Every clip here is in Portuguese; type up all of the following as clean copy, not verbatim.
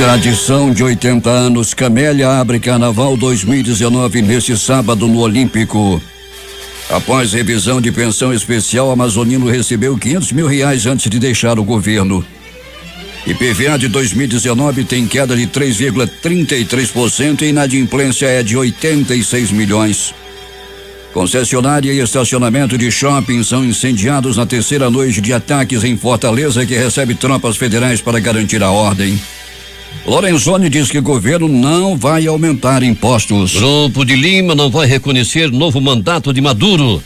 Tradição de 80 anos, Camélia abre Carnaval 2019 neste sábado no Olímpico. Após revisão de pensão especial, Amazonino recebeu R$500 mil antes de deixar o governo. IPVA de 2019 tem queda de 3,33% e inadimplência é de 86 milhões. Concessionária e estacionamento de shopping são incendiados na terceira noite de ataques em Fortaleza, que recebe tropas federais para garantir a ordem. Lorenzoni diz que o governo não vai aumentar impostos. Grupo de Lima não vai reconhecer novo mandato de Maduro.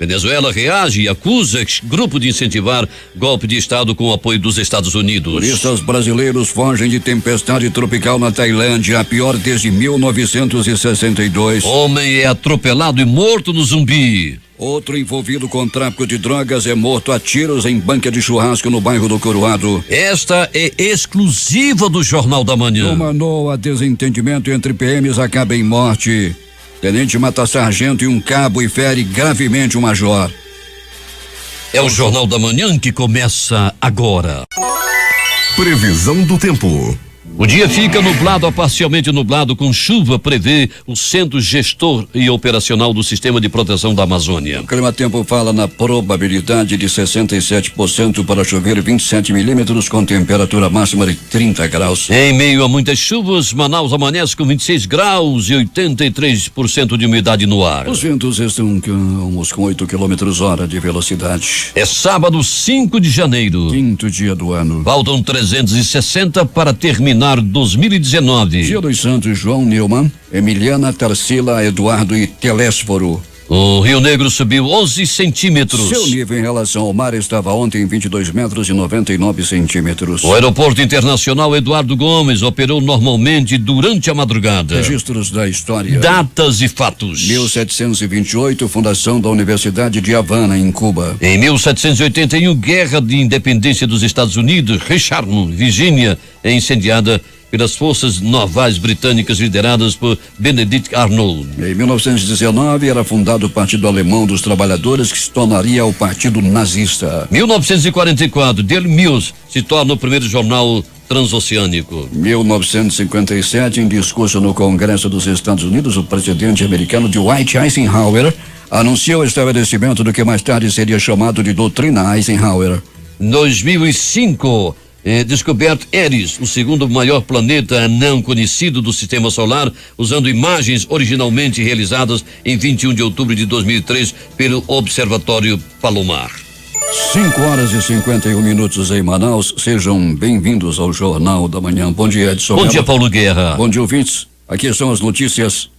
Venezuela reage e acusa grupo de incentivar golpe de Estado com o apoio dos Estados Unidos. Turistas brasileiros fogem de tempestade tropical na Tailândia, a pior desde 1962. Homem é atropelado e morto no Zumbi. Outro envolvido com tráfico de drogas é morto a tiros em banca de churrasco no bairro do Coroado. Esta é exclusiva do Jornal da Manhã. Uma nova desentendimento entre PMs acaba em morte. Tenente mata sargento e um cabo e fere gravemente um major. É o Jornal da Manhã que começa agora. Previsão do tempo. O dia fica nublado a parcialmente nublado com chuva, prevê o Centro Gestor e Operacional do Sistema de Proteção da Amazônia. O Clima Tempo fala na probabilidade de 67% para chover 27 milímetros com temperatura máxima de 30 graus. Em meio a muitas chuvas, Manaus amanhece com 26 graus e 83% de umidade no ar. Os ventos estão com 8 km/h de velocidade. É sábado, 5 de janeiro. Quinto dia do ano. Faltam 360 para terminar 2019. Dia dos Santos, João Neumann, Emiliana, Tarsila, Eduardo e Telésforo. O Rio Negro subiu 11 centímetros. Seu nível em relação ao mar estava ontem em 22 metros e 99 centímetros. O Aeroporto Internacional Eduardo Gomes operou normalmente durante a madrugada. Registros da história. Datas e fatos. 1728, fundação da Universidade de Havana, em Cuba. Em 1781, Guerra de Independência dos Estados Unidos, Richmond, Virgínia, é incendiada pelas forças navais britânicas lideradas por Benedict Arnold. Em 1919 era fundado o Partido Alemão dos Trabalhadores, que se tornaria o Partido Nazista. 1944, Daily News se torna o primeiro jornal transoceânico. 1957, em discurso no Congresso dos Estados Unidos, o presidente americano Dwight Eisenhower anunciou o estabelecimento do que mais tarde seria chamado de Doutrina Eisenhower. 2005, descoberto Eris, o segundo maior planeta não conhecido do Sistema Solar, usando imagens originalmente realizadas em 21 de outubro de 2003 pelo Observatório Palomar. 5h51 em Manaus. Sejam bem-vindos ao Jornal da Manhã. Bom dia, Edson. Bom dia, Paulo Guerra. Bom dia, ouvintes. Aqui são as notícias.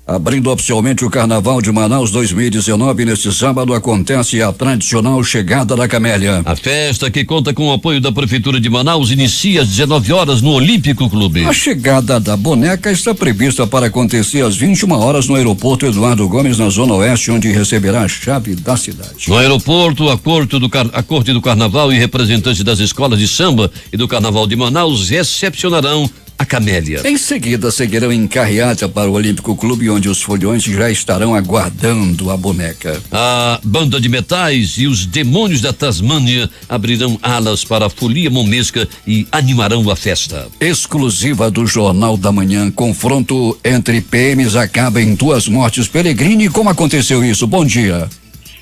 Abrindo oficialmente o Carnaval de Manaus 2019, neste sábado acontece a tradicional Chegada da Camélia. A festa, que conta com o apoio da Prefeitura de Manaus, inicia às 19 horas no Olímpico Clube. A chegada da boneca está prevista para acontecer às 21 horas no aeroporto Eduardo Gomes, na Zona Oeste, onde receberá a chave da cidade. No aeroporto, a Corte do Carnaval e representantes das escolas de samba e do Carnaval de Manaus recepcionarão a Camélia. Em seguida, seguirão em carreata para o Olímpico Clube, onde os folhões já estarão aguardando a boneca. A banda de metais e os demônios da Tasmânia abrirão alas para a folia momesca e animarão a festa. Exclusiva do Jornal da Manhã, confronto entre PMs acaba em 2 mortes. Peregrini, como aconteceu isso? Bom dia.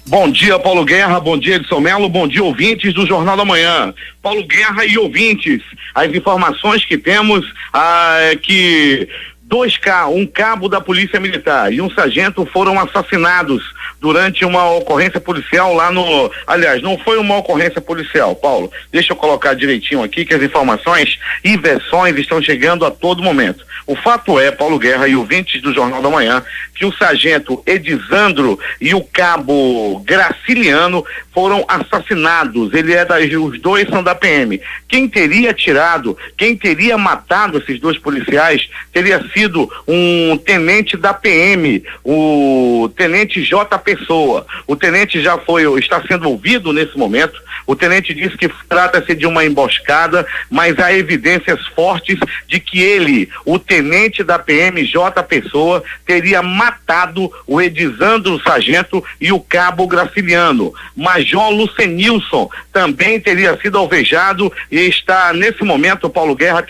Bom dia, Paulo Guerra, bom dia, Edson Melo, bom dia, ouvintes do Jornal da Manhã. Paulo Guerra e ouvintes, as informações que temos é que um cabo da Polícia Militar e um sargento foram assassinados durante uma ocorrência policial lá no... Aliás, não foi uma ocorrência policial, Paulo. Deixa eu colocar direitinho aqui que as informações e versões estão chegando a todo momento. O fato é, Paulo Guerra e ouvintes do Jornal da Manhã, que o sargento Edisandro e o cabo Graciliano foram assassinados. Os dois são da PM. Quem teria matado esses dois policiais teria sido um tenente da PM, o tenente J. Pessoa. O tenente está sendo ouvido nesse momento. O tenente disse que trata-se de uma emboscada, mas há evidências fortes de que ele, o tenente da PM J. Pessoa, teria matado o Edisandro Sargento e o cabo Graciliano. Major Lucenilson também teria sido alvejado e está nesse momento, Paulo Guerra,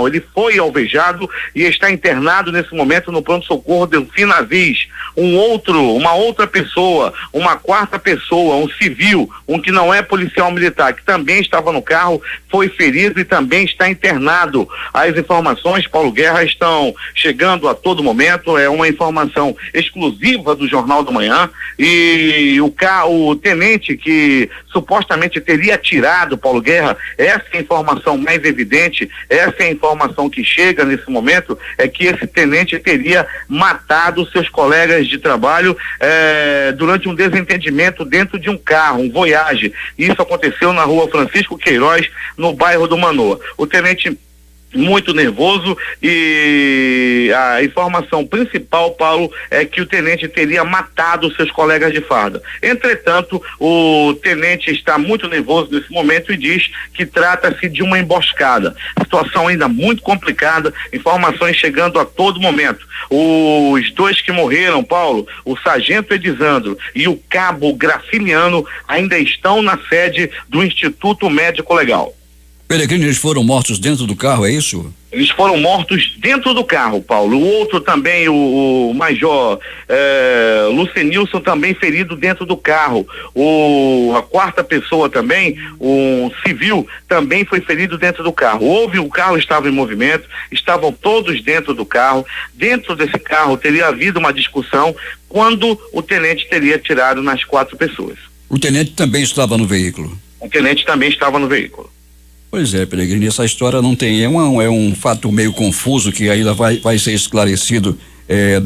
ele foi alvejado e está internado nesse momento no pronto-socorro do Finavis. Uma outra pessoa, uma quarta pessoa, um civil, um que não é policial militar, que também estava no carro, foi ferido e também está internado. As informações, Paulo Guerra, estão chegando a todo momento, é uma informação exclusiva do Jornal da Manhã, e o tenente que supostamente teria atirado, Paulo Guerra, essa é a informação mais evidente, essa é a informação que chega nesse momento, é que esse tenente teria matado seus colegas de trabalho durante um desentendimento dentro de um carro, um Voyage. Isso aconteceu na rua Francisco Queiroz, no bairro do Manoa. O tenente muito nervoso e a informação principal, Paulo, é que o tenente teria matado seus colegas de farda. Entretanto, o tenente está muito nervoso nesse momento e diz que trata-se de uma emboscada. Situação ainda muito complicada, informações chegando a todo momento. Os dois que morreram, Paulo, o sargento Edisandro e o cabo Graciliano, ainda estão na sede do Instituto Médico Legal. Peregrino, eles foram mortos dentro do carro, é isso? Eles foram mortos dentro do carro, Paulo. O outro também, o major Lucenilson, também ferido dentro do carro. A quarta pessoa também, um civil, também foi ferido dentro do carro. O carro estava em movimento, estavam todos dentro do carro. Dentro desse carro teria havido uma discussão quando o tenente teria atirado nas 4 pessoas. O tenente também estava no veículo? O tenente também estava no veículo. Pois é, Peregrino, essa história não tem, é um fato meio confuso que ainda vai ser esclarecido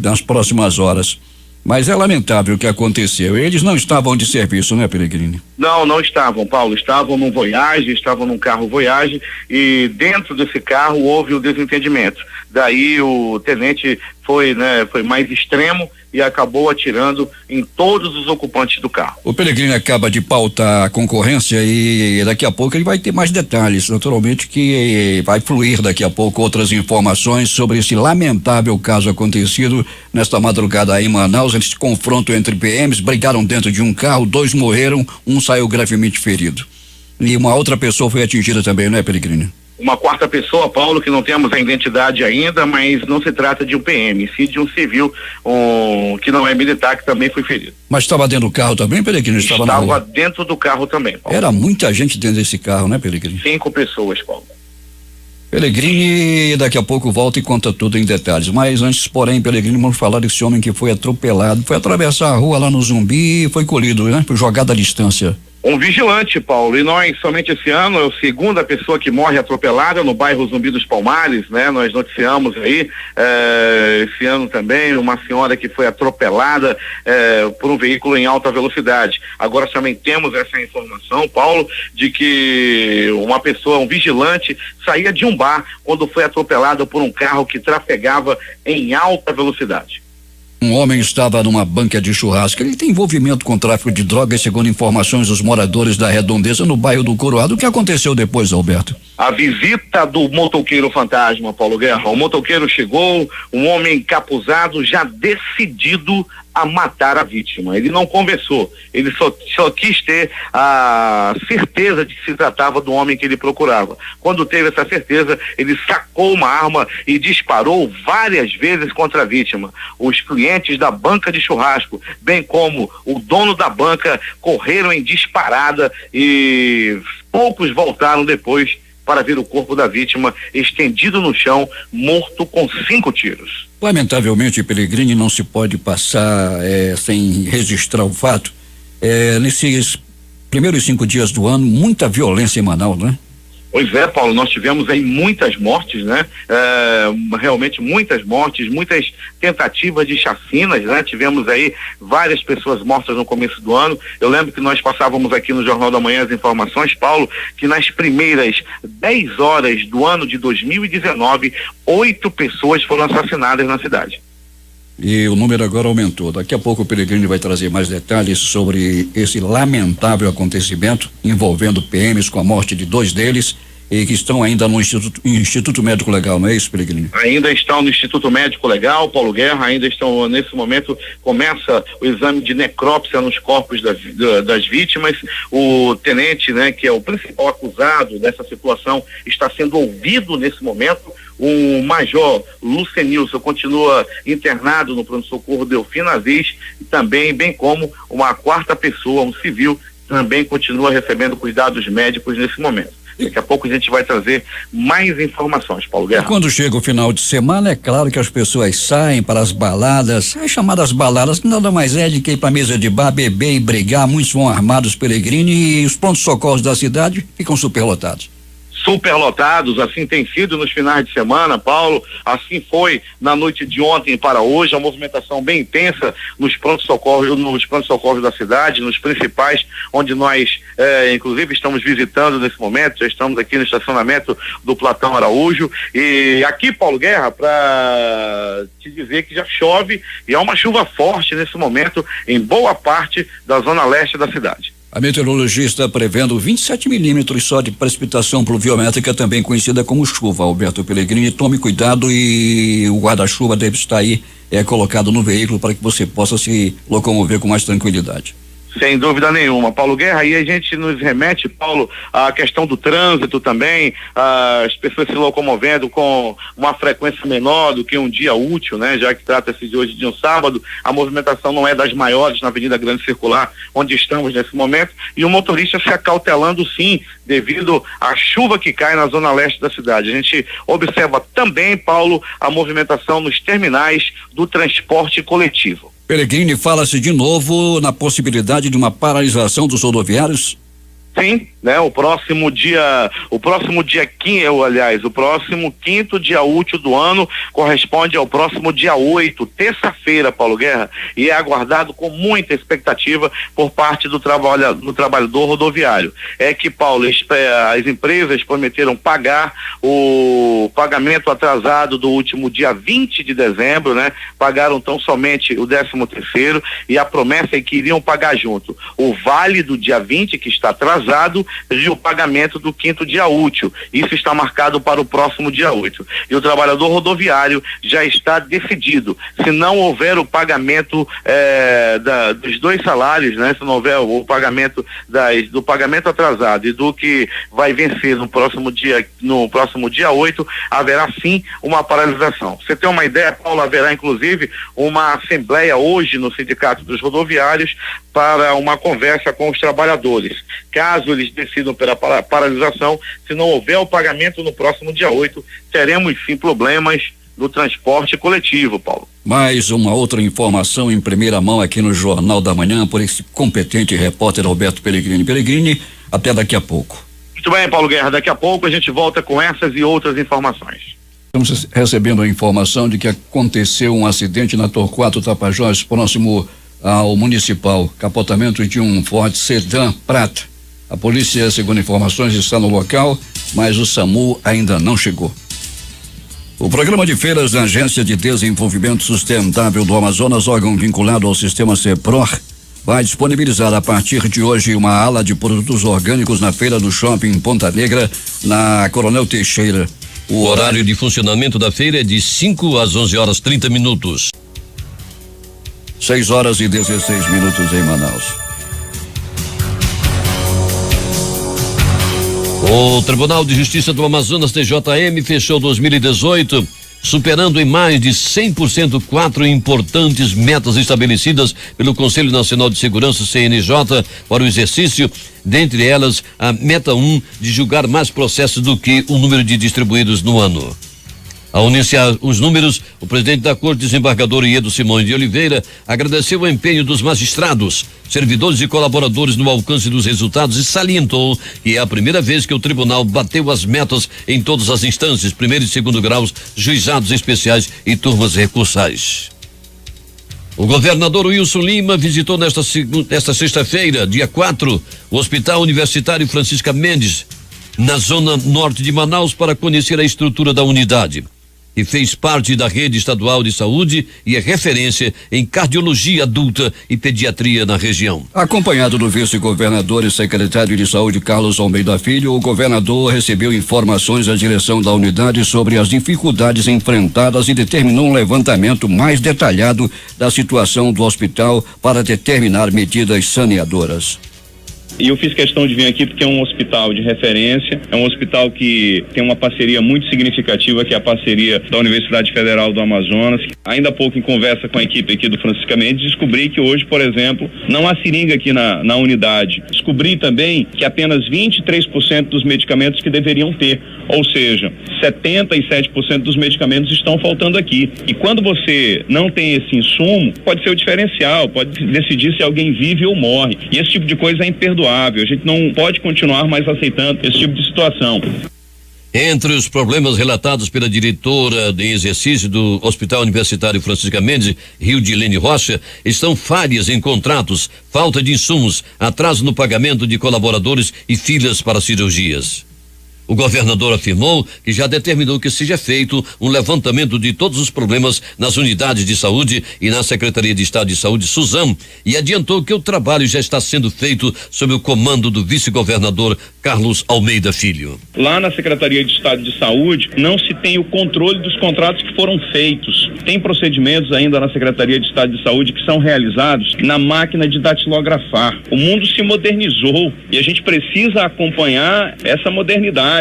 nas próximas horas. Mas é lamentável o que aconteceu. Eles não estavam de serviço, né, Peregrino? Não estavam, Paulo. Estavam num Voyage, estavam num carro Voyage e dentro desse carro houve o desentendimento. Daí o tenente foi mais extremo e acabou atirando em todos os ocupantes do carro. O Peregrino acaba de pautar a concorrência e daqui a pouco ele vai ter mais detalhes, naturalmente que vai fluir daqui a pouco outras informações sobre esse lamentável caso acontecido nesta madrugada aí em Manaus. Esse confronto entre PMs, brigaram dentro de um carro, 2 morreram, um saiu gravemente ferido. E uma outra pessoa foi atingida também, não é, Peregrino? Uma quarta pessoa, Paulo, que não temos a identidade ainda, mas não se trata de um PM, sim de um civil que não é militar, que também foi ferido. Mas estava dentro do carro também, Peregrino? Estava dentro do carro também, Paulo. Era muita gente dentro desse carro, né, Peregrino? 5 pessoas, Paulo. Peregrini, daqui a pouco volta e conta tudo em detalhes. Mas antes, porém, Peregrini, vamos falar desse homem que foi atropelado, foi atravessar a rua lá no Zumbi e foi colhido, né? Foi jogado à distância. Um vigilante, Paulo, e nós somente esse ano é a segunda pessoa que morre atropelada no bairro Zumbi dos Palmares, né? Nós noticiamos aí, esse ano também, uma senhora que foi atropelada por um veículo em alta velocidade. Agora também temos essa informação, Paulo, de que uma pessoa, um vigilante, saía de um bar quando foi atropelado por um carro que trafegava em alta velocidade. Um homem estava numa banca de churrasco. Ele tem envolvimento com tráfico de drogas, segundo informações dos moradores da Redondeza, no bairro do Coroado. O que aconteceu depois, Alberto? A visita do motoqueiro fantasma, Paulo Guerra. O motoqueiro chegou, um homem encapuzado, já decidido a matar a vítima. Ele não conversou, ele só quis ter a certeza de que se tratava do homem que ele procurava. Quando teve essa certeza, ele sacou uma arma e disparou várias vezes contra a vítima. Os clientes da banca de churrasco, bem como o dono da banca, correram em disparada e poucos voltaram depois para ver o corpo da vítima estendido no chão, morto com 5 tiros. Lamentavelmente, Peregrini, não se pode passar sem registrar o fato. Nesses primeiros 5 dias do ano, muita violência em Manaus, né? Pois é, Paulo, nós tivemos aí muitas mortes, né? Realmente muitas mortes, muitas tentativas de chacinas, né? Tivemos aí várias pessoas mortas no começo do ano. Eu lembro que nós passávamos aqui no Jornal da Manhã as informações, Paulo, que nas primeiras 10 horas do ano de 2019, 8 pessoas foram assassinadas na cidade. E o número agora aumentou. Daqui a pouco o Pellegrini vai trazer mais detalhes sobre esse lamentável acontecimento envolvendo PMs, com a morte de 2 deles e que estão ainda no Instituto Médico Legal, não é isso, Pellegrini? Ainda estão no Instituto Médico Legal, Paulo Guerra, ainda estão, nesse momento, começa o exame de necrópsia nos corpos das vítimas. O tenente, né, que é o principal acusado dessa situação, está sendo ouvido nesse momento. O major Lucenilson continua internado no pronto-socorro Delfino Aziz, e também, bem como uma 4ª pessoa, um civil, também continua recebendo cuidados médicos nesse momento. Daqui a pouco a gente vai trazer mais informações, Paulo Guerra. E quando chega o final de semana, é claro que as pessoas saem para as baladas, as chamadas baladas, que nada mais é de que ir para a mesa de bar, beber e brigar. Muitos vão armados, Pellegrini, e os prontos-socorros da cidade ficam superlotados. Superlotados, assim tem sido nos finais de semana, Paulo, assim foi na noite de ontem para hoje, a movimentação bem intensa nos prontos-socorros da cidade, nos principais, onde nós inclusive estamos visitando nesse momento. Já estamos aqui no estacionamento do Platão Araújo, e aqui, Paulo Guerra, para te dizer que já chove, e há uma chuva forte nesse momento em boa parte da zona leste da cidade. A meteorologista prevendo 27 milímetros só de precipitação pluviométrica, também conhecida como chuva. Alberto Pellegrini, tome cuidado, e o guarda-chuva deve estar aí colocado no veículo para que você possa se locomover com mais tranquilidade. Sem dúvida nenhuma, Paulo Guerra. E a gente nos remete, Paulo, à questão do trânsito também, as pessoas se locomovendo com uma frequência menor do que um dia útil, né? Já que trata-se de hoje de um sábado, a movimentação não é das maiores na Avenida Grande Circular, onde estamos nesse momento, e o motorista se acautelando, sim, devido à chuva que cai na zona leste da cidade. A gente observa também, Paulo, a movimentação nos terminais do transporte coletivo. Pellegrini, fala-se de novo na possibilidade de uma paralisação dos rodoviários? Sim, né? O próximo quinto dia útil do ano corresponde ao próximo dia 8, terça-feira, Paulo Guerra, e é aguardado com muita expectativa por parte do trabalhador rodoviário. É que, Paulo, as empresas prometeram pagar o pagamento atrasado do último dia 20 de dezembro, né? Pagaram tão somente o 13º, e a promessa é que iriam pagar junto o vale do dia 20, que está atrasado, e o pagamento do quinto dia útil. Isso está marcado para o próximo dia 8. E o trabalhador rodoviário já está decidido. Se não houver o pagamento dos 2 salários, né? Se não houver o pagamento do pagamento atrasado e do que vai vencer no próximo dia 8, haverá sim uma paralisação. Você tem uma ideia, Paulo? Haverá inclusive uma assembleia hoje no Sindicato dos Rodoviários para uma conversa com os trabalhadores. Caso eles decidam pela paralisação, se não houver o pagamento no próximo dia 8, teremos sim problemas no transporte coletivo, Paulo. Mais uma outra informação em primeira mão aqui no Jornal da Manhã por esse competente repórter Alberto Pellegrini. Pellegrini, até daqui a pouco. Muito bem, Paulo Guerra, daqui a pouco a gente volta com essas e outras informações. Estamos recebendo a informação de que aconteceu um acidente na Torquato Tapajós, próximo ao Municipal, capotamento de um Ford Sedan prata. A polícia, segundo informações, está no local, mas o SAMU ainda não chegou. O programa de feiras da Agência de Desenvolvimento Sustentável do Amazonas, órgão vinculado ao sistema CEPROR, vai disponibilizar a partir de hoje uma ala de produtos orgânicos na feira do shopping Ponta Negra, na Coronel Teixeira. O horário de funcionamento da feira é de 5 às 11h30. 6h16 em Manaus. O Tribunal de Justiça do Amazonas, TJM, fechou 2018 superando em mais de 100% 4 importantes metas estabelecidas pelo Conselho Nacional de Segurança, CNJ, para o exercício, dentre elas a meta 1 de julgar mais processos do que o número de distribuídos no ano. Ao iniciar os números, o presidente da Corte, desembargador Iedo Simões de Oliveira, agradeceu o empenho dos magistrados, servidores e colaboradores no alcance dos resultados e salientou que é a primeira vez que o tribunal bateu as metas em todas as instâncias, primeiro e segundo graus, juizados especiais e turmas recursais. O governador Wilson Lima visitou nesta sexta-feira, dia 4, o Hospital Universitário Francisca Mendes, na zona norte de Manaus, para conhecer a estrutura da unidade. e fez parte da rede estadual de saúde e é referência em cardiologia adulta e pediatria na região. Acompanhado do vice-governador e secretário de saúde Carlos Almeida Filho, o governador recebeu informações da direção da unidade sobre as dificuldades enfrentadas e determinou um levantamento mais detalhado da situação do hospital para determinar medidas saneadoras. E eu fiz questão de vir aqui porque é um hospital de referência, é um hospital que tem uma parceria muito significativa, que é a parceria da Universidade Federal do Amazonas. Ainda há pouco, em conversa com a equipe aqui do Francisca Mendes, descobri que hoje, por exemplo, não há seringa aqui na unidade. Descobri também que apenas 23% dos medicamentos que deveriam ter, ou seja, 77% dos medicamentos estão faltando aqui. E quando você não tem esse insumo, pode ser o diferencial, pode decidir se alguém vive ou morre. E esse tipo de coisa é imperdoável. A gente não pode continuar mais aceitando esse tipo de situação. Entre os problemas relatados pela diretora de exercício do Hospital Universitário Francisca Mendes, Rildilene Rocha, estão falhas em contratos, falta de insumos, atraso no pagamento de colaboradores e filas para cirurgias. O governador afirmou que já determinou que seja feito um levantamento de todos os problemas nas unidades de saúde e na Secretaria de Estado de Saúde, Suzam, e adiantou que o trabalho já está sendo feito sob o comando do vice-governador Carlos Almeida Filho. Lá na Secretaria de Estado de Saúde não se tem o controle dos contratos que foram feitos. Tem procedimentos ainda na Secretaria de Estado de Saúde que são realizados na máquina de datilografar. O mundo se modernizou e a gente precisa acompanhar essa modernidade.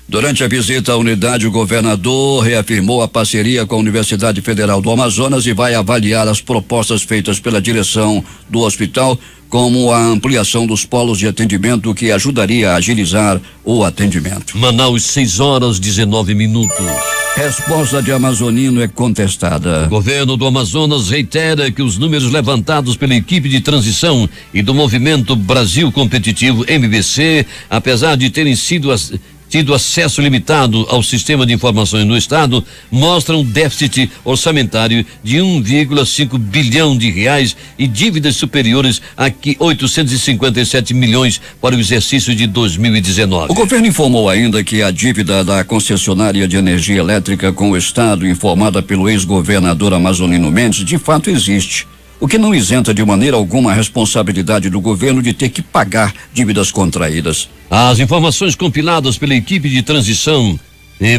Durante a visita à unidade, o governador reafirmou a parceria com a Universidade Federal do Amazonas e vai avaliar as propostas feitas pela direção do hospital, como a ampliação dos polos de atendimento, que ajudaria a agilizar o atendimento. Manaus, 6:19. Resposta de amazonino é contestada. O governo do Amazonas reitera que os números levantados pela equipe de transição e do Movimento Brasil Competitivo, MBC, apesar de terem tido acesso limitado ao sistema de informações no estado, mostram um déficit orçamentário de 1,5 bilhão de reais e dívidas superiores a 857 milhões para o exercício de 2019. O governo informou ainda que a dívida da concessionária de energia elétrica com o estado, informada pelo ex-governador Amazonino Mendes, de fato existe, o que não isenta de maneira alguma a responsabilidade do governo de ter que pagar dívidas contraídas. As informações compiladas pela equipe de transição,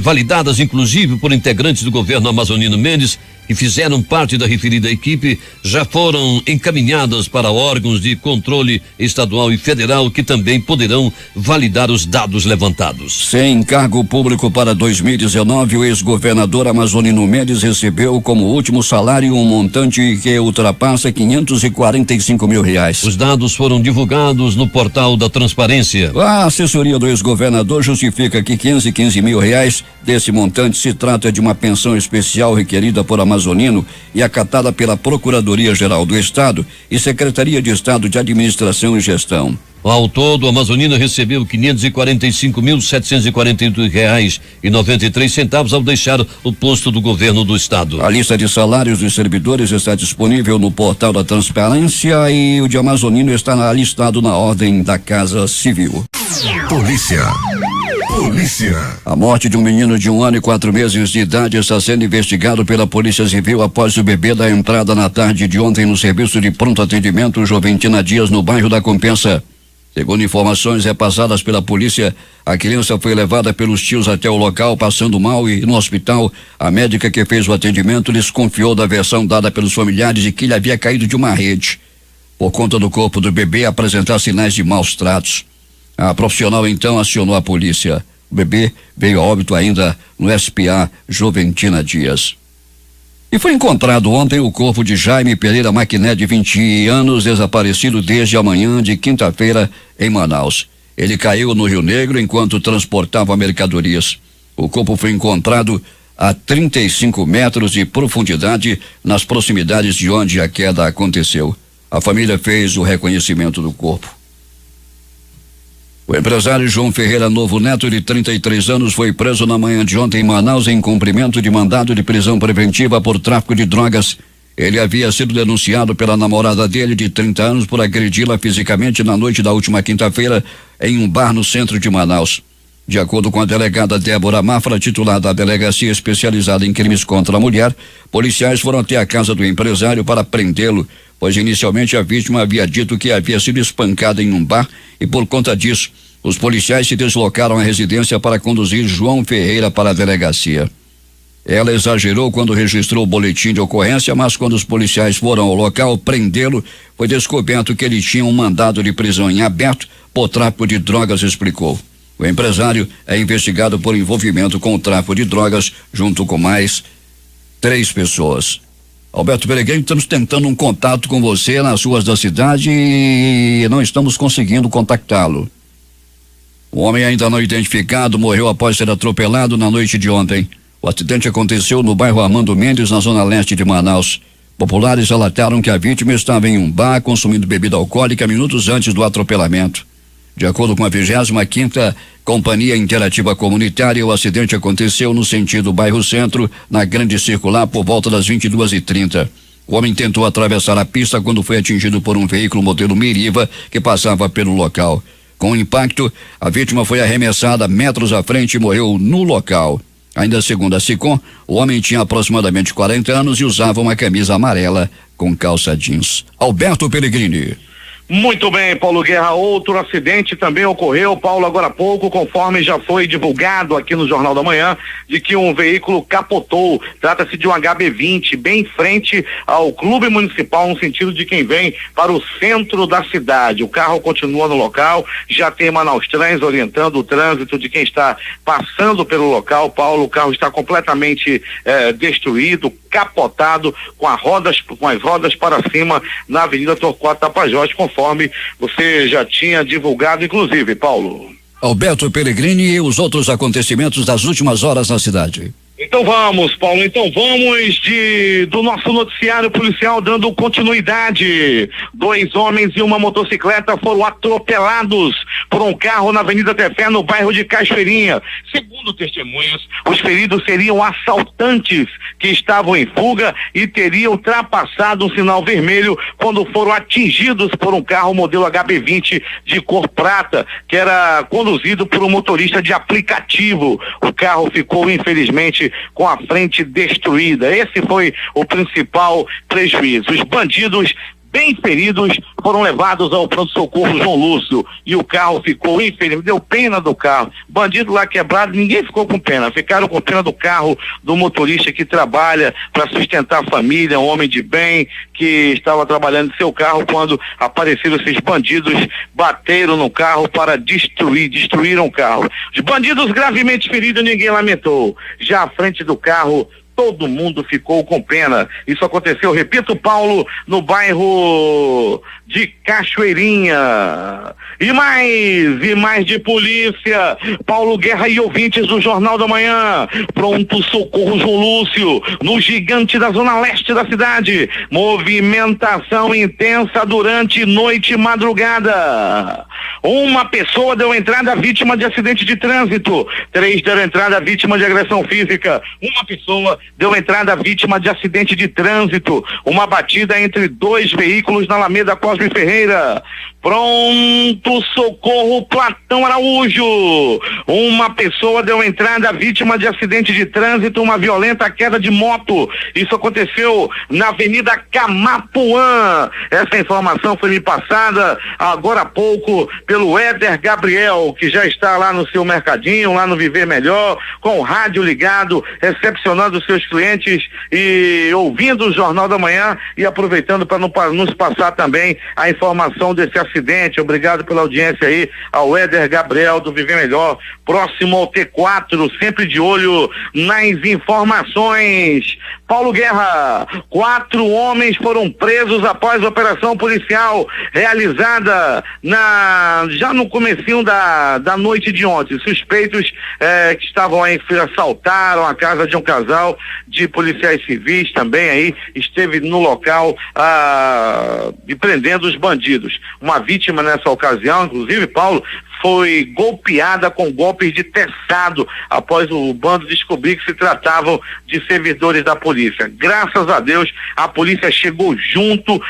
validadas inclusive por integrantes do governo Amazonino Mendes, que fizeram parte da referida equipe, já foram encaminhadas para órgãos de controle estadual e federal, que também poderão validar os dados levantados. Sem cargo público para 2019, o ex-governador Amazonino Mendes recebeu como último salário um montante que ultrapassa 545 mil reais. Os dados foram divulgados no portal da Transparência. A assessoria do ex-governador justifica que 515 mil reais desse montante se trata de uma pensão especial requerida por Amazonino e acatada pela Procuradoria-Geral do Estado e Secretaria de Estado de Administração e Gestão. Ao todo, o Amazonino recebeu 545.748 reais e 93 centavos ao deixar o posto do governo do estado. A lista de salários dos servidores está disponível no portal da Transparência e o de Amazonino está listado na ordem da Casa Civil. Polícia. A morte de um menino de 1 ano e 4 meses de idade está sendo investigado pela Polícia Civil após o bebê dar entrada na tarde de ontem no serviço de pronto atendimento Joventina Dias, no bairro da Compensa. Segundo informações repassadas pela polícia, a criança foi levada pelos tios até o local passando mal e no hospital a médica que fez o atendimento desconfiou da versão dada pelos familiares de que ele havia caído de uma rede, por conta do corpo do bebê apresentar sinais de maus tratos. A profissional então acionou a polícia. O bebê veio a óbito ainda no SPA Joventina Dias. E foi encontrado ontem o corpo de Jaime Pereira Maquiné, de 20 anos, desaparecido desde a manhã de quinta-feira em Manaus. Ele caiu no Rio Negro enquanto transportava mercadorias. O corpo foi encontrado a 35 metros de profundidade nas proximidades de onde a queda aconteceu. A família fez o reconhecimento do corpo. O empresário João Ferreira Novo Neto, de 33 anos, foi preso na manhã de ontem em Manaus em cumprimento de mandado de prisão preventiva por tráfico de drogas. Ele havia sido denunciado pela namorada dele, de 30 anos, por agredi-la fisicamente na noite da última quinta-feira em um bar no centro de Manaus. De acordo com a delegada Débora Mafra, titular da Delegacia Especializada em Crimes contra a Mulher, policiais foram até a casa do empresário para prendê-lo, pois inicialmente a vítima havia dito que havia sido espancada em um bar e por conta disso, os policiais se deslocaram à residência para conduzir João Ferreira para a delegacia. Ela exagerou quando registrou o boletim de ocorrência, mas quando os policiais foram ao local prendê-lo, foi descoberto que ele tinha um mandado de prisão em aberto por tráfico de drogas, explicou. O empresário é investigado por envolvimento com o tráfico de drogas, junto com mais 3 pessoas. Alberto Peregrino, estamos tentando um contato com você nas ruas da cidade e não estamos conseguindo contactá-lo. O homem ainda não identificado morreu após ser atropelado na noite de ontem. O acidente aconteceu no bairro Armando Mendes, na zona leste de Manaus. Populares relataram que a vítima estava em um bar consumindo bebida alcoólica minutos antes do atropelamento. De acordo com a 25ª Companhia Interativa Comunitária, o acidente aconteceu no sentido bairro Centro, na Grande Circular, por volta das 22h30. O homem tentou atravessar a pista quando foi atingido por um veículo modelo Meriva que passava pelo local. Com o impacto, a vítima foi arremessada metros à frente e morreu no local. Ainda segundo a SICOM, o homem tinha aproximadamente 40 anos e usava uma camisa amarela com calça jeans. Alberto Pellegrini. Muito bem, Paulo Guerra, outro acidente também ocorreu, Paulo, agora há pouco, conforme já foi divulgado aqui no Jornal da Manhã, de que um veículo capotou. Trata-se de um HB20, bem em frente ao Clube Municipal, no sentido de quem vem para o centro da cidade. O carro continua no local, já tem Manaus Trans orientando o trânsito de quem está passando pelo local. Paulo, o carro está completamente destruído, capotado, com as rodas para cima na Avenida Torquato Tapajós, conforme você já tinha divulgado, inclusive, Paulo. Alberto Pellegrini e os outros acontecimentos das últimas horas na cidade. Então vamos, Paulo, do nosso noticiário policial, dando continuidade. 2 homens e uma motocicleta foram atropelados por um carro na Avenida Tefé, no bairro de Cachoeirinha. Segundo testemunhas, os feridos seriam assaltantes que estavam em fuga e teriam ultrapassado um sinal vermelho quando foram atingidos por um carro modelo HB20 de cor prata, que era conduzido por um motorista de aplicativo. O carro ficou, infelizmente, com a frente destruída. Esse foi o principal prejuízo. Os bandidos, bem feridos, foram levados ao pronto-socorro João Lúcio e o carro ficou, infelizmente, deu pena do carro. Bandido lá quebrado, ninguém ficou com pena, ficaram com pena do carro do motorista que trabalha para sustentar a família, um homem de bem que estava trabalhando em seu carro quando apareceram esses bandidos, bateram no carro para destruíram o carro. Os bandidos gravemente feridos, ninguém lamentou. Já à frente do carro, todo mundo ficou com pena. Isso aconteceu, repito, Paulo, no bairro de Cachoeirinha. E mais de polícia. Paulo Guerra e ouvintes do Jornal da Manhã. Pronto socorro João Lúcio, no Gigante da zona leste da cidade. Movimentação intensa durante noite e madrugada. Uma pessoa deu entrada vítima de acidente de trânsito. 3 deram entrada vítima de agressão física. Uma pessoa deu entrada vítima de acidente de trânsito. Uma batida entre 2 veículos na Alameda Cosme Ferreira. Pronto socorro Platão Araújo. Uma pessoa deu entrada vítima de acidente de trânsito, uma violenta queda de moto. Isso aconteceu na Avenida Camapuã. Essa informação foi me passada agora há pouco pelo Éder Gabriel, que já está lá no seu mercadinho, lá no Viver Melhor, com o rádio ligado, recepcionando os seus clientes e ouvindo o Jornal da Manhã e aproveitando para nos passar também a informação desse acidente. Obrigado pela audiência aí ao Éder Gabriel do Viver Melhor, próximo ao T4, sempre de olho nas informações. Paulo Guerra, 4 homens foram presos após a operação policial realizada já no comecinho da noite de ontem. Suspeitos que estavam aí, assaltaram a casa de um casal de policiais civis também aí, esteve no local e prendendo os bandidos. Uma vítima nessa ocasião, inclusive, Paulo, foi golpeada com golpes de teçado após o bando descobrir que se tratavam de servidores da polícia. Graças a Deus, a polícia chegou junto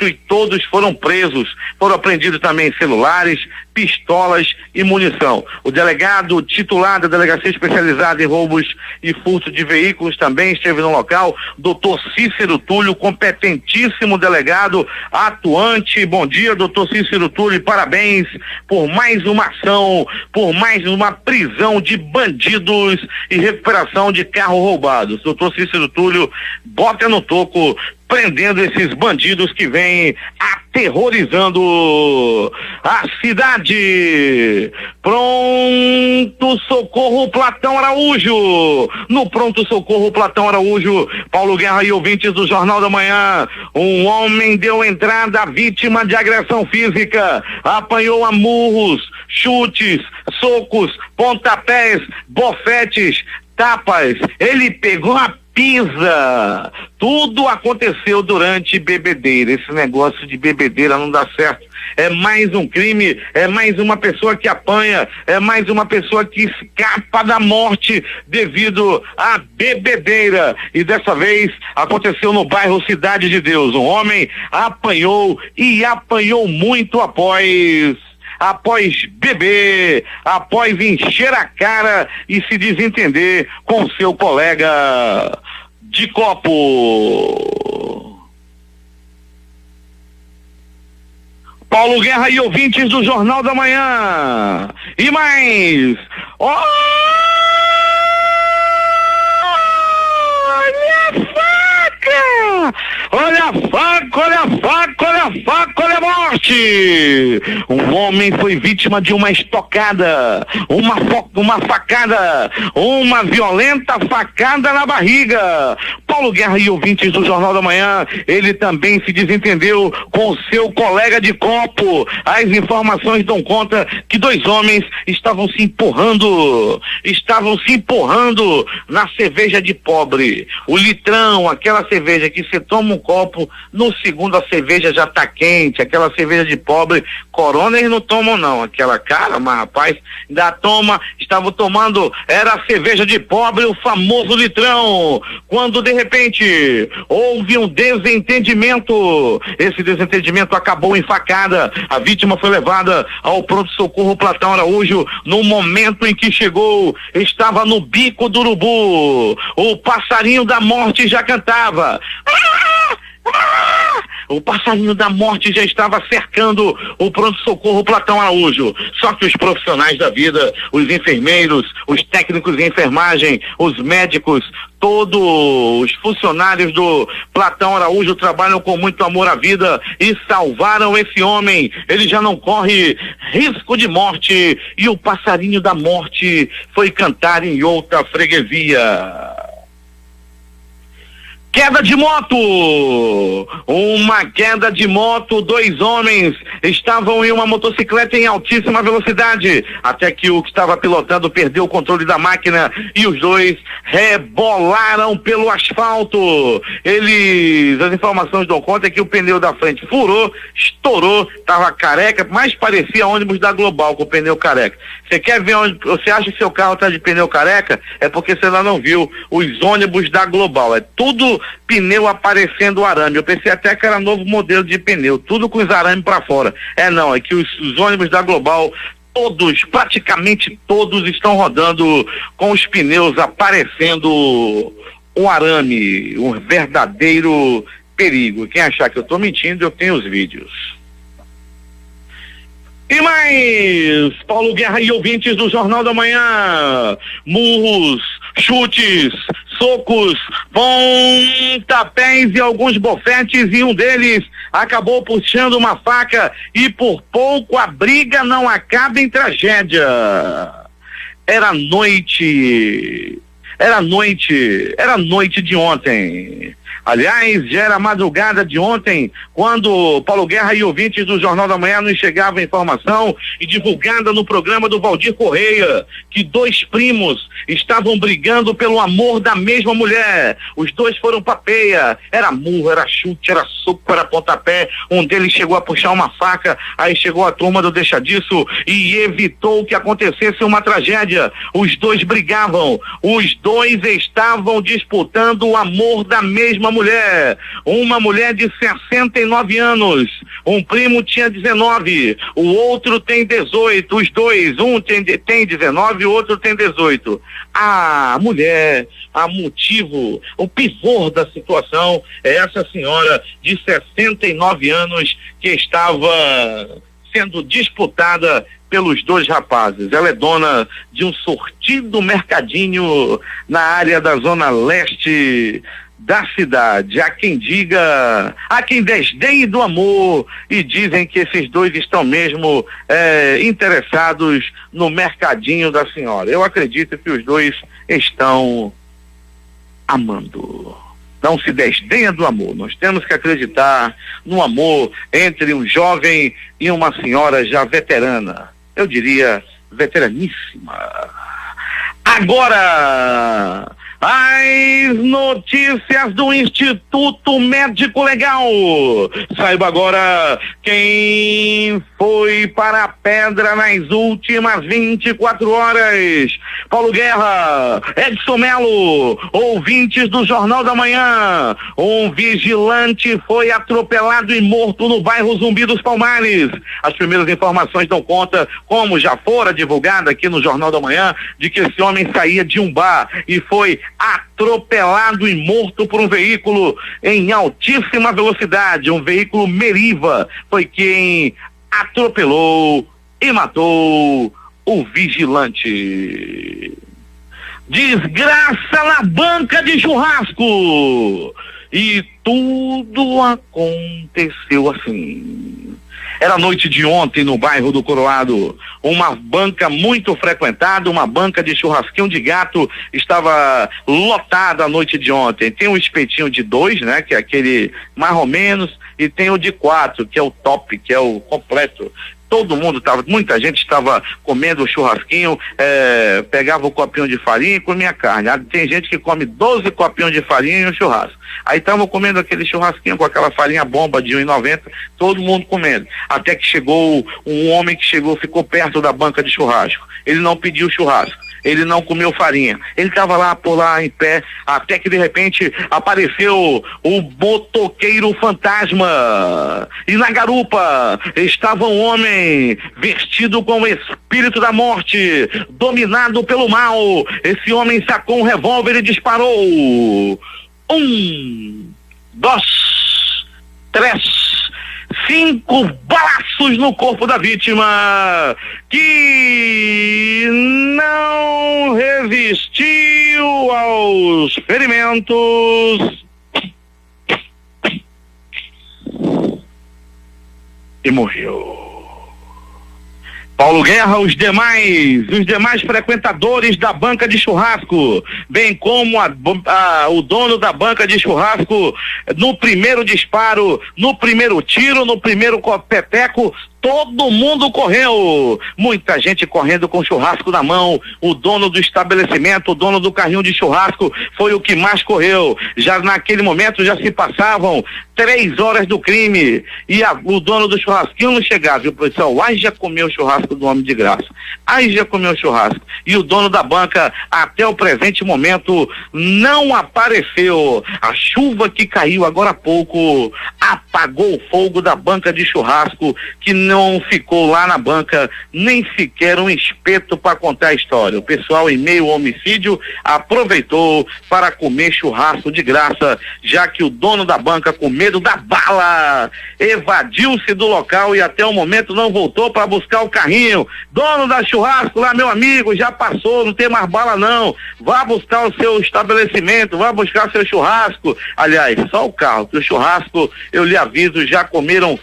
e todos foram presos. Foram apreendidos também celulares, pistolas e munição. O delegado titular da Delegacia Especializada em Roubos e Furto de Veículos também esteve no local, doutor Cícero Túlio, competentíssimo delegado, atuante. Bom dia, doutor Cícero Túlio, parabéns por mais uma ação, por mais uma prisão de bandidos e recuperação de carros roubados. Doutor Cícero Túlio, bota no toco, prendendo esses bandidos que vêm aterrorizando a cidade. Pronto socorro Platão Araújo. No pronto socorro Platão Araújo, Paulo Guerra e ouvintes do Jornal da Manhã. Um homem deu entrada à vítima de agressão física, apanhou a murros, chutes, socos, pontapés, bofetes, tapas. Ele pegou a pisa. Tudo aconteceu durante bebedeira. Esse negócio de bebedeira não dá certo. É mais um crime, é mais uma pessoa que apanha, é mais uma pessoa que escapa da morte devido à bebedeira. E dessa vez aconteceu no bairro Cidade de Deus. Um homem apanhou e apanhou muito após beber, após encher a cara e se desentender com seu colega de copo. Paulo Guerra e ouvintes do Jornal da Manhã. E mais. Olha a faca! Olha a faca, olha a faca, olha a faca, olha a morte! Um homem foi vítima de uma estocada, uma facada, uma violenta facada na barriga. Paulo Guerra e ouvintes do Jornal da Manhã, ele também se desentendeu com seu colega de copo. As informações dão conta que dois homens estavam se empurrando na cerveja de pobre. O litrão, aquela cerveja que você toma um copo, no segundo a cerveja já tá quente, aquela cerveja de pobre, Corona eles não tomam não, aquela cara, mas rapaz, ainda toma, estavam tomando, era a cerveja de pobre, o famoso litrão, quando de repente houve um desentendimento, esse desentendimento acabou em facada, a vítima foi levada ao pronto-socorro Platão Araújo. No momento em que chegou, estava no bico do urubu, o passarinho da morte já cantava. O passarinho da morte já estava cercando o pronto-socorro Platão Araújo. Só que os profissionais da vida, os enfermeiros, os técnicos de enfermagem, os médicos, todos os funcionários do Platão Araújo trabalham com muito amor à vida e salvaram esse homem. Ele já não corre risco de morte e o passarinho da morte foi cantar em outra freguesia. Queda de moto, uma queda de moto, dois homens estavam em uma motocicleta em altíssima velocidade, até que o que estava pilotando perdeu o controle da máquina e os dois rebolaram pelo asfalto. As informações dão conta que o pneu da frente furou, estourou, estava careca, mais parecia ônibus da Global com o pneu careca. Você quer ver onde, você acha que seu carro está de pneu careca? É porque você ainda não viu os ônibus da Global, é tudo pneu aparecendo arame. Eu pensei até que era novo modelo de pneu, tudo com os arames para fora. É que os ônibus da Global, todos, praticamente todos, estão rodando com os pneus aparecendo um arame, um verdadeiro perigo. Quem achar que eu estou mentindo, eu tenho os vídeos. E mais, Paulo Guerra e ouvintes do Jornal da Manhã, murros, chutes, socos, pontapés e alguns bofetes, e um deles acabou puxando uma faca e por pouco a briga não acaba em tragédia. Era noite de ontem. Aliás, já era madrugada de ontem, quando Paulo Guerra e ouvintes do Jornal da Manhã nos chegava a informação e divulgada no programa do Valdir Correia, que 2 primos estavam brigando pelo amor da mesma mulher. Os 2 foram pra peia, era murro, era chute, era soco, era pontapé. Um deles chegou a puxar uma faca, aí chegou a turma do Deixa Disso e evitou que acontecesse uma tragédia. Os 2 brigavam, os 2 estavam disputando o amor da mesma mulher. Uma mulher de 69 anos, um primo tinha 19, o outro tem 18, os 2, um tem 19 e o outro tem 18. A mulher, a motivo, o pivô da situação é essa senhora de 69 anos que estava sendo disputada pelos 2 rapazes. Ela é dona de um sortido mercadinho na área da zona leste da cidade. Há quem diga, há quem desdenhe do amor e dizem que esses 2 estão mesmo interessados no mercadinho da senhora. Eu acredito que os 2 estão amando. Não se desdenha do amor. Nós temos que acreditar no amor entre um jovem e uma senhora já veterana. Eu diria veteraníssima. Agora, as notícias do Instituto Médico Legal. Saiba agora quem foi para a pedra nas últimas 24 horas. Paulo Guerra, Edson Melo, ouvintes do Jornal da Manhã. Um vigilante foi atropelado e morto no bairro Zumbi dos Palmares. As primeiras informações dão conta, como já fora divulgada aqui no Jornal da Manhã, de que esse homem saía de um bar e foi atropelado e morto por um veículo em altíssima velocidade, um veículo Meriva, foi quem atropelou e matou o vigilante. Desgraça na banca de churrasco! E tudo aconteceu assim. Era noite de ontem no bairro do Coroado, uma banca muito frequentada, uma banca de churrasquinho de gato, estava lotada a noite de ontem. Tem um espetinho de 2, né, que é aquele mais ou menos, e tem o de 4, que é o top, que é o completo. Todo mundo estava, muita gente estava comendo o churrasquinho, pegava o copinho de farinha e comia carne. Tem gente que come 12 copinhos de farinha e um churrasco. Aí estavam comendo aquele churrasquinho com aquela farinha bomba de R$1,90, todo mundo comendo. Até que chegou um homem que chegou, ficou perto da banca de churrasco. Ele não pediu churrasco. Ele não comeu farinha. Ele estava lá por lá em pé, até que de repente apareceu o motoqueiro fantasma. E na garupa estava um homem vestido com o espírito da morte, dominado pelo mal. Esse homem sacou um revólver e disparou. 1, 2, 3, 5 balaços no corpo da vítima, que não resistiu aos ferimentos e morreu. Paulo Guerra, os demais frequentadores da banca de churrasco, bem como o dono da banca de churrasco, no primeiro disparo, no primeiro tiro, no primeiro peteco, todo mundo correu, muita gente correndo com churrasco na mão. O dono do estabelecimento, o dono do carrinho de churrasco foi o que mais correu. Já naquele momento já se passavam 3 horas do crime e o dono do churrasquinho não chegava, viu, pessoal? Aí já comeu o churrasco do homem de graça, aí já comeu o churrasco, e o dono da banca até o presente momento não apareceu. A chuva que caiu agora há pouco apagou o fogo da banca de churrasco, que não ficou lá na banca nem sequer um espeto para contar a história. O pessoal, em meio ao homicídio, aproveitou para comer churrasco de graça, já que o dono da banca, com medo da bala, evadiu-se do local e até o momento não voltou para buscar o carrinho. Dono da churrasco lá, meu amigo, já passou, não tem mais bala não, vá buscar o seu estabelecimento, vá buscar seu churrasco. Aliás, só o carro, que o churrasco, eu lhe aviso, já comeram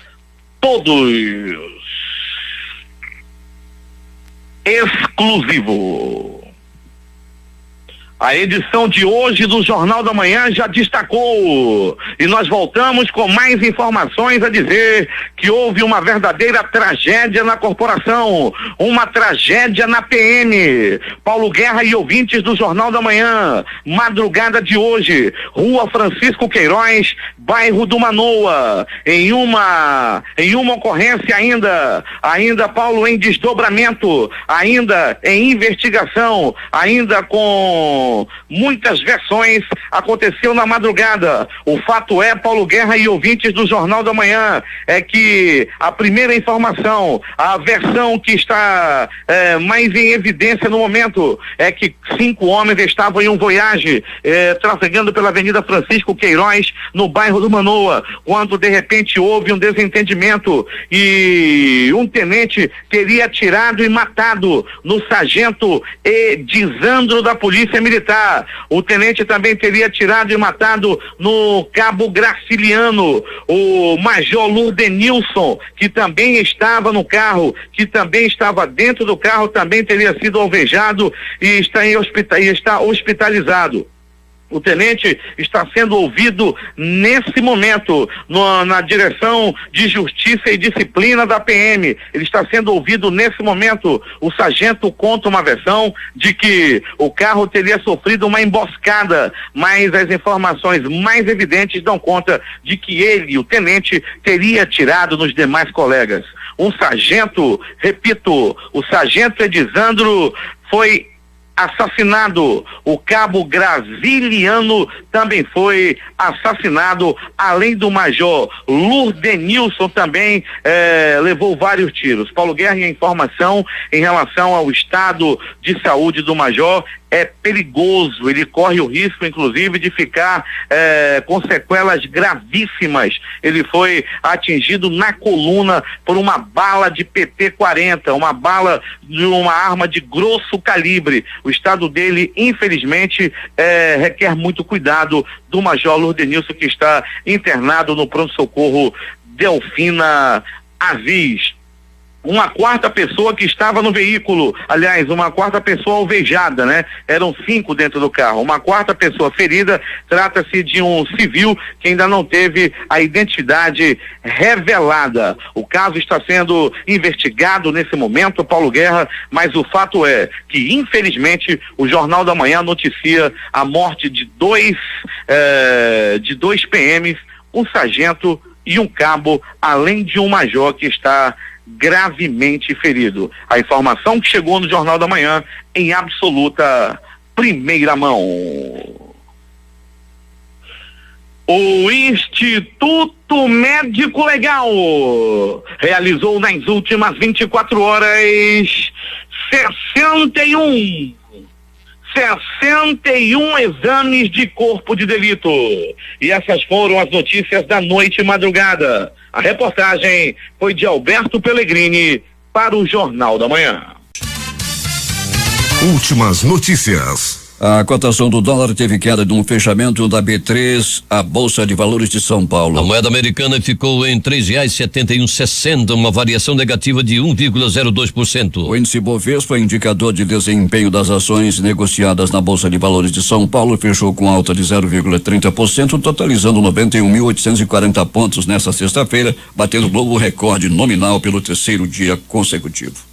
todos. Exclusivo. A edição de hoje do Jornal da Manhã já destacou, e nós voltamos com mais informações a dizer que houve uma verdadeira tragédia na corporação, uma tragédia na PM. Paulo Guerra e ouvintes do Jornal da Manhã, madrugada de hoje, Rua Francisco Queiroz, bairro do Manoa, em uma ocorrência ainda Paulo, em desdobramento, ainda em investigação, ainda com muitas versões, aconteceu na madrugada. O fato é, Paulo Guerra e ouvintes do Jornal da Manhã, é que a primeira informação, a versão que está mais em evidência no momento, é que 5 homens estavam em um Voyage, trafegando pela Avenida Francisco Queiroz, no bairro do Manoa, quando de repente houve um desentendimento e um tenente teria atirado e matado no sargento Edisandro da Polícia Militar. O tenente também teria atirado e matado no cabo Graciliano, o major Lurdenilson, que também estava no carro, que também estava dentro do carro, também teria sido alvejado e está hospitalizado. O tenente está sendo ouvido nesse momento na direção de Justiça e Disciplina da PM. Ele está sendo ouvido nesse momento. O sargento conta uma versão de que o carro teria sofrido uma emboscada, mas as informações mais evidentes dão conta de que ele, o tenente, teria atirado nos demais colegas. Um sargento, repito, o sargento Edisandro foi assassinado. O cabo Graciliano também foi assassinado, além do major Lurdenilson também levou vários tiros. Paulo Guerra, em informação em relação ao estado de saúde do major, é perigoso, ele corre o risco inclusive de ficar com sequelas gravíssimas. Ele foi atingido na coluna por uma bala de PT-40, uma bala de uma arma de grosso calibre. O estado dele, infelizmente, requer muito cuidado do major Lurdenilson, que está internado no pronto-socorro Delfina Aziz. Uma quarta pessoa que estava no veículo, aliás, uma quarta pessoa alvejada, né? Eram 5 dentro do carro. Uma quarta pessoa ferida, trata-se de um civil que ainda não teve a identidade revelada. O caso está sendo investigado nesse momento, Paulo Guerra, mas o fato é que, infelizmente, o Jornal da Manhã noticia a morte de dois PMs, um sargento e um cabo, além de um major que está gravemente ferido. A informação que chegou no Jornal da Manhã em absoluta primeira mão. O Instituto Médico Legal realizou nas últimas 24 horas 61 exames de corpo de delito. E essas foram as notícias da noite e madrugada. A reportagem foi de Alberto Pellegrini para o Jornal da Manhã. Últimas notícias. A cotação do dólar teve queda de um fechamento da B3, a Bolsa de Valores de São Paulo. A moeda americana ficou em R$3,7160, uma variação negativa de 1,02%. O índice Bovespa, indicador de desempenho das ações negociadas na Bolsa de Valores de São Paulo, fechou com alta de 0,30%, totalizando 91.840 pontos nesta sexta-feira, batendo novo recorde nominal pelo terceiro dia consecutivo.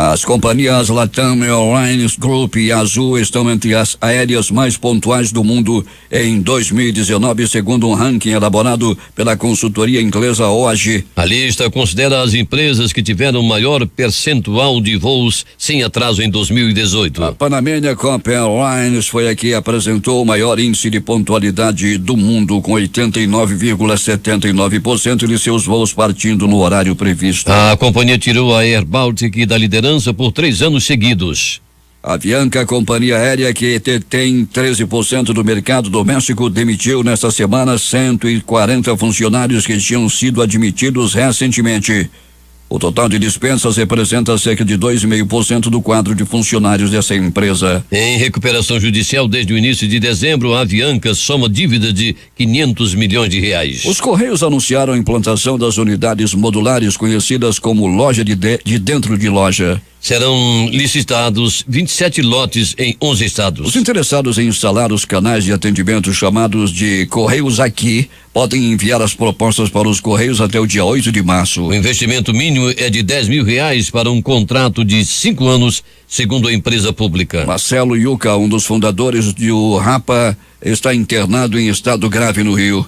As companhias Latam Airlines Group e Azul estão entre as aéreas mais pontuais do mundo em 2019, segundo um ranking elaborado pela consultoria inglesa OAG. A lista considera as empresas que tiveram maior percentual de voos sem atraso em 2018. A Panamanian Corp Airlines foi a que apresentou o maior índice de pontualidade do mundo, com 89,79% de seus voos partindo no horário previsto. A companhia tirou a Air Baltic da liderança por 3 anos seguidos. A Avianca, companhia aérea que detém 13% do mercado doméstico, demitiu nesta semana 140 funcionários que tinham sido admitidos recentemente. O total de dispensas representa cerca de 2,5% do quadro de funcionários dessa empresa. Em recuperação judicial desde o início de dezembro, a Avianca soma dívida de R$500 milhões. Os Correios anunciaram a implantação das unidades modulares conhecidas como loja de dentro de loja. Serão licitados 27 lotes em 11 estados. Os interessados em instalar os canais de atendimento chamados de Correios Aqui podem enviar as propostas para os Correios até o dia 8 de março. O investimento mínimo é de R$10 mil para um contrato de 5 anos, segundo a empresa pública. Marcelo Yuca, um dos fundadores do Rapa, está internado em estado grave no Rio.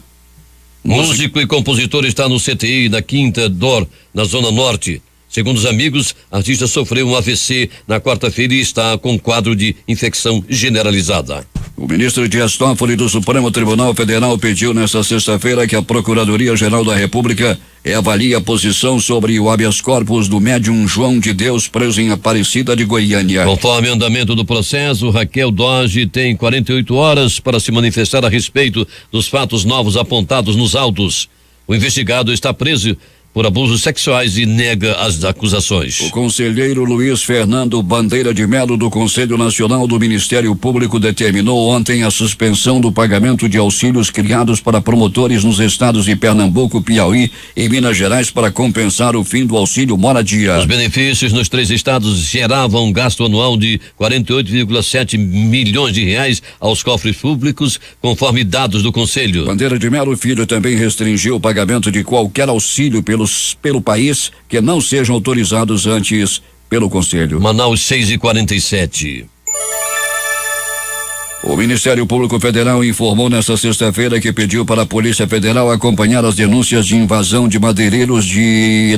Músico e compositor está no CTI da Quinta Dor, na Zona Norte. Segundo os amigos, a artista sofreu um AVC na quarta-feira e está com quadro de infecção generalizada. O ministro Dias Toffoli do Supremo Tribunal Federal pediu nesta sexta-feira que a Procuradoria-Geral da República avalie a posição sobre o habeas corpus do médium João de Deus preso em Aparecida de Goiânia. Conforme o andamento do processo, Raquel Doge tem 48 horas para se manifestar a respeito dos fatos novos apontados nos autos. O investigado está preso por abusos sexuais e nega as acusações. O conselheiro Luiz Fernando Bandeira de Melo do Conselho Nacional do Ministério Público determinou ontem a suspensão do pagamento de auxílios criados para promotores nos estados de Pernambuco, Piauí e Minas Gerais para compensar o fim do auxílio moradia. Os benefícios nos 3 estados geravam um gasto anual de 48,7 milhões de reais aos cofres públicos, conforme dados do Conselho. Bandeira de Melo Filho também restringiu o pagamento de qualquer auxílio pelo país que não sejam autorizados antes pelo Conselho. Manaus 6:47. O Ministério Público Federal informou nesta sexta-feira que pediu para a Polícia Federal acompanhar as denúncias de invasão de madeireiros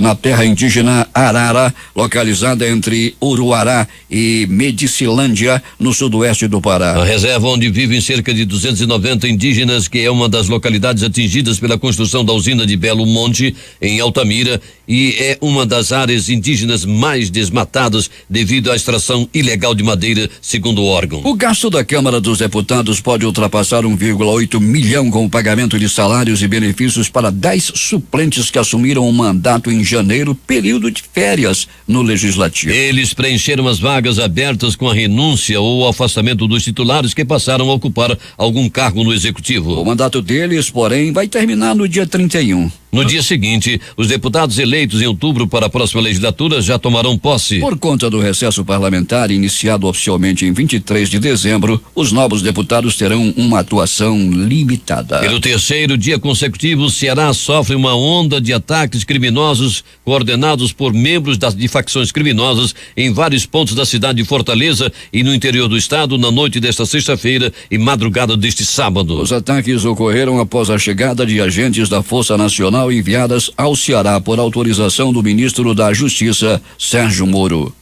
na terra indígena Arara, localizada entre Uruará e Medicilândia, no sudoeste do Pará. A reserva onde vivem cerca de 290 indígenas, que é uma das localidades atingidas pela construção da usina de Belo Monte, em Altamira, e é uma das áreas indígenas mais desmatadas devido à extração ilegal de madeira, segundo o órgão. O gasto da Câmara dos Deputados pode ultrapassar 1,8 milhão com o pagamento de salários e benefícios para 10 suplentes que assumiram o mandato em janeiro, período de férias no Legislativo. Eles preencheram as vagas abertas com a renúncia ou afastamento dos titulares que passaram a ocupar algum cargo no Executivo. O mandato deles, porém, vai terminar no dia 31. No dia seguinte, os deputados eleitos em outubro para a próxima legislatura já tomarão posse. Por conta do recesso parlamentar iniciado oficialmente em 23 de dezembro, os novos deputados terão uma atuação limitada. Pelo terceiro dia consecutivo, o Ceará sofre uma onda de ataques criminosos coordenados por membros de facções criminosas em vários pontos da cidade de Fortaleza e no interior do estado na noite desta sexta-feira e madrugada deste sábado. Os ataques ocorreram após a chegada de agentes da Força Nacional enviadas ao Ceará por autorização do ministro da Justiça, Sérgio Moro.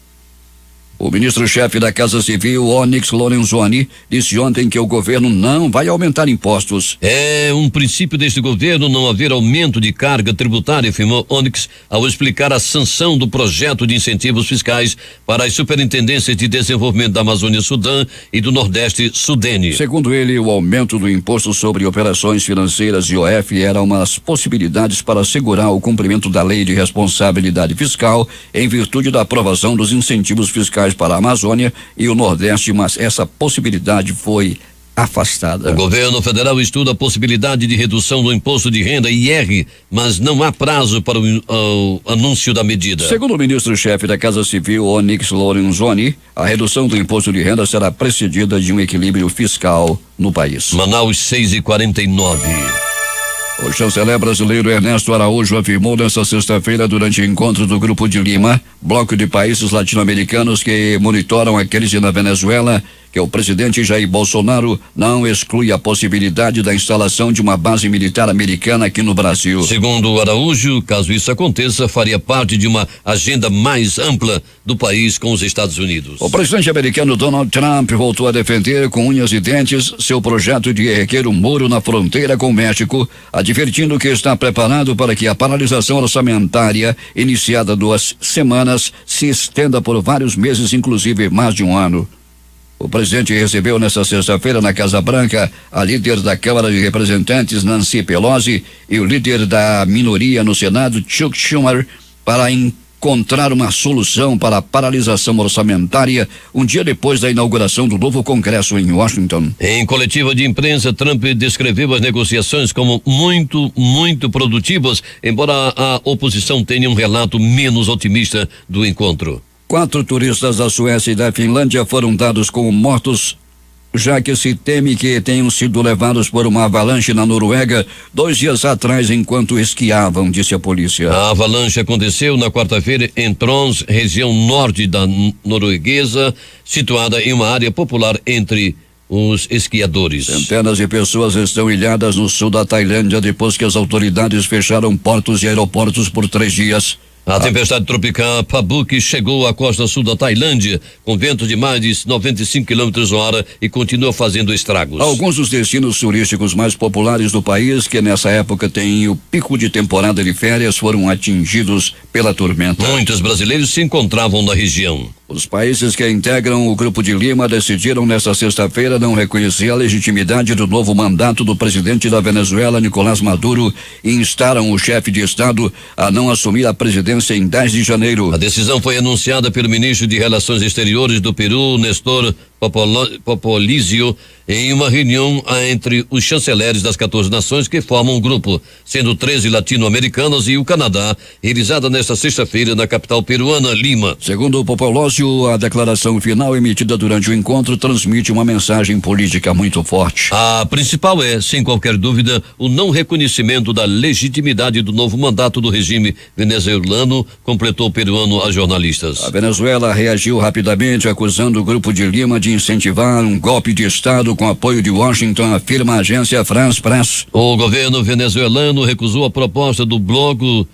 O ministro-chefe da Casa Civil, Onyx Lorenzoni, disse ontem que o governo não vai aumentar impostos. É um princípio deste governo não haver aumento de carga tributária, afirmou Onyx ao explicar a sanção do projeto de incentivos fiscais para as superintendências de desenvolvimento da Amazônia Sudã e do Nordeste Sudene. Segundo ele, o aumento do imposto sobre operações financeiras IOF era uma das possibilidades para assegurar o cumprimento da lei de responsabilidade fiscal em virtude da aprovação dos incentivos fiscais para a Amazônia e o Nordeste, mas essa possibilidade foi afastada. O governo federal estuda a possibilidade de redução do imposto de renda IR, mas não há prazo para o anúncio da medida. Segundo o ministro-chefe da Casa Civil, Onyx Lorenzoni, a redução do imposto de renda será precedida de um equilíbrio fiscal no país. Manaus 6:49. O chanceler brasileiro Ernesto Araújo afirmou nesta sexta-feira durante o encontro do Grupo de Lima, bloco de países latino-americanos que monitoram a crise na Venezuela, que o presidente Jair Bolsonaro não exclui a possibilidade da instalação de uma base militar americana aqui no Brasil. Segundo o Araújo, caso isso aconteça, faria parte de uma agenda mais ampla do país com os Estados Unidos. O presidente americano Donald Trump voltou a defender com unhas e dentes seu projeto de erguer um muro na fronteira com o México, advertindo que está preparado para que a paralisação orçamentária iniciada 2 semanas se estenda por vários meses, inclusive mais de um ano. O presidente recebeu nesta sexta-feira na Casa Branca a líder da Câmara de Representantes, Nancy Pelosi, e o líder da minoria no Senado, Chuck Schumer, para encontrar uma solução para a paralisação orçamentária um dia depois da inauguração do novo Congresso em Washington. Em coletiva de imprensa, Trump descreveu as negociações como muito produtivas, embora a oposição tenha um relato menos otimista do encontro. 4 turistas da Suécia e da Finlândia foram dados como mortos, já que se teme que tenham sido levados por uma avalanche na Noruega 2 dias atrás enquanto esquiavam, disse a polícia. A avalanche aconteceu na quarta-feira em Trons, região norte da norueguesa, situada em uma área popular entre os esquiadores. Centenas de pessoas estão ilhadas no sul da Tailândia depois que as autoridades fecharam portos e aeroportos por 3 dias. A tempestade tropical Pabuk chegou à costa sul da Tailândia com ventos de mais de 95 km/h e continua fazendo estragos. Alguns dos destinos turísticos mais populares do país, que nessa época têm o pico de temporada de férias, foram atingidos pela tormenta. Muitos brasileiros se encontravam na região. Os países que integram o Grupo de Lima decidiram nesta sexta-feira não reconhecer a legitimidade do novo mandato do presidente da Venezuela, Nicolás Maduro, e instaram o chefe de Estado a não assumir a presidência em 10 de janeiro. A decisão foi anunciada pelo ministro de Relações Exteriores do Peru, Néstor Popolizio, em uma reunião entre os chanceleres das 14 nações que formam o grupo, sendo 13 latino-americanas e o Canadá, realizada nesta sexta-feira na capital peruana, Lima. Segundo o Popolósio, a declaração final emitida durante o encontro transmite uma mensagem política muito forte. A principal é, sem qualquer dúvida, o não reconhecimento da legitimidade do novo mandato do regime venezuelano, completou o peruano a jornalistas. A Venezuela reagiu rapidamente, acusando o Grupo de Lima de incentivar um golpe de Estado com apoio de Washington, afirma a agência France Press. O governo venezuelano recusou a proposta do bloco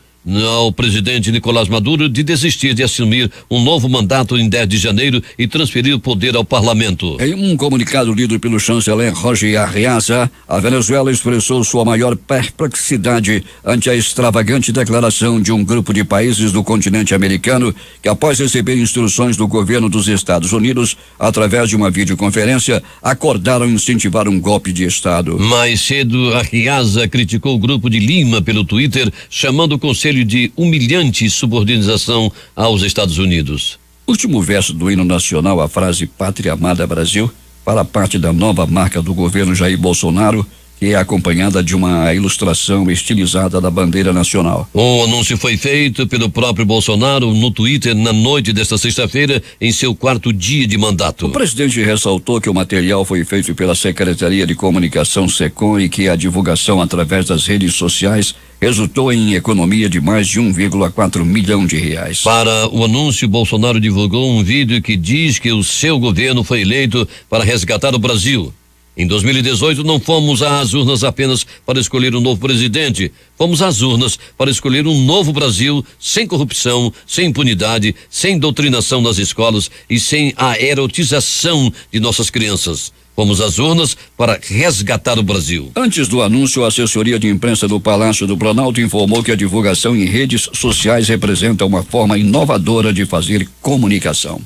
ao presidente Nicolás Maduro de desistir de assumir um novo mandato em 10 de janeiro e transferir o poder ao parlamento. Em um comunicado lido pelo chanceler Roger Arreaza, a Venezuela expressou sua maior perplexidade ante a extravagante declaração de um grupo de países do continente americano que, após receber instruções do governo dos Estados Unidos, através de uma videoconferência, acordaram incentivar um golpe de Estado. Mais cedo, Arreaza criticou o Grupo de Lima pelo Twitter, chamando o Conselho de humilhante subordinação aos Estados Unidos. Último verso do hino nacional, a frase Pátria Amada Brasil, para parte da nova marca do governo Jair Bolsonaro, que é acompanhada de uma ilustração estilizada da bandeira nacional. O anúncio foi feito pelo próprio Bolsonaro no Twitter na noite desta sexta-feira, em seu 4º dia de mandato. O presidente ressaltou que o material foi feito pela Secretaria de Comunicação SECOM e que a divulgação através das redes sociais resultou em economia de mais de 1,4 milhão de reais. Para o anúncio, Bolsonaro divulgou um vídeo que diz que o seu governo foi eleito para resgatar o Brasil. Em 2018, não fomos às urnas apenas para escolher um novo presidente. Fomos às urnas para escolher um novo Brasil sem corrupção, sem impunidade, sem doutrinação nas escolas e sem a erotização de nossas crianças. Fomos às urnas para resgatar o Brasil. Antes do anúncio, a assessoria de imprensa do Palácio do Planalto informou que a divulgação em redes sociais representa uma forma inovadora de fazer comunicação.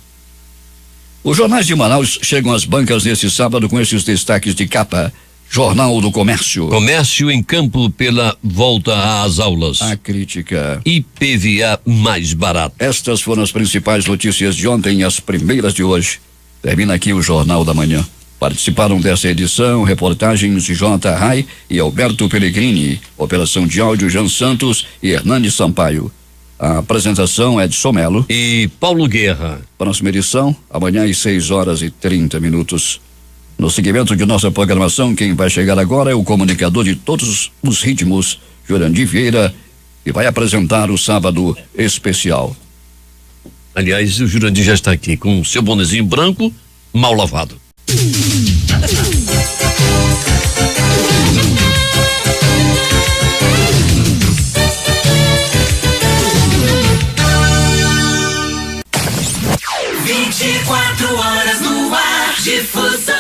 Os jornais de Manaus chegam às bancas neste sábado com esses destaques de capa. Jornal do Comércio. Comércio em campo pela volta às aulas. A crítica. IPVA mais barato. Estas foram as principais notícias de ontem e as primeiras de hoje. Termina aqui o Jornal da Manhã. Participaram dessa edição reportagens de J. Rai e Alberto Pellegrini. Operação de áudio Jean Santos e Hernani Sampaio. A apresentação é de Somelo e Paulo Guerra. Próxima edição, amanhã às 6h30. No seguimento de nossa programação, quem vai chegar agora é o comunicador de todos os ritmos, Jurandir Vieira, que vai apresentar o Sábado Especial. Aliás, o Jurandir já está aqui com o seu bonezinho branco, mal lavado. Quatro horas no ar, difusão.